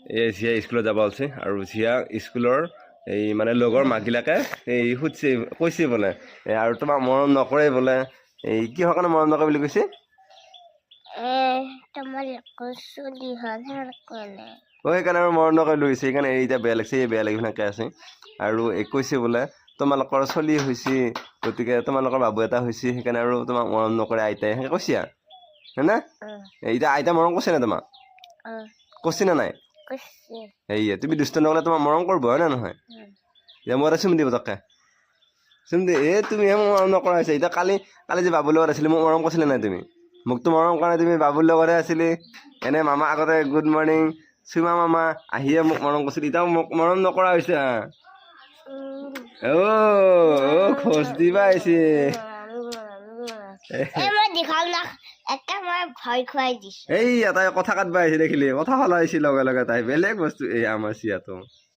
এই জিয়া স্কুলত যাব ওলছে আৰু জিয়া স্কুলৰ এই মানে লগৰ মাকবিলাকে এই সুধছে কৈছে বোলে আৰু তোমাক মৰম নকৰে বোলে এই কিহৰ কাৰণে মৰম নকৰে বুলি কৈছে সেইকাৰণে আৰু মৰম নকৰে লৈ গৈছে সেইকাৰণে এতিয়া বেয়া লাগিছে বেয়া লাগি সেনেকৈ আছে আৰু কৈছে বোলে তোমালোকৰ চলি হৈছে গতিকে তোমালোকৰ বাবু এটা হৈছে সেইকাৰণে আৰু তোমাক মৰম নকৰে আইতাই সেনেকৈ কৈছে হয়নে এতিয়া আইতা মৰম কৈছে না তোমাক কৈছে না নাই সেয়ে তুমি দুষ্ট নকলে তোমাক মৰম কৰিব হয় না নহয় এতিয়া মই এটা চুম দিব তাকে চুম দে তুমিহে মোক মৰম নকৰা হৈছে এতিয়া কালি যে বাবুৰ লগত আছিলি মোক মৰম কৈছিলে নাই তুমি মোকতো মৰম কৰা নাই তুমি বাবুৰ লগতে আছিলি এনে মামা আগতে গুড মৰ্ণিং চুমা মামা আহিয়ে মোক মৰম কৰিছিল এতিয়াও মোক মৰম নকৰা হৈছে খোজ দিবা আহিছে এই তাই কথা কাটবা আহিছে দেখিলি কথা হলা আহিছে লগে লগে তাই বেলেগ বস্তু এই আমাৰ চিয়াটো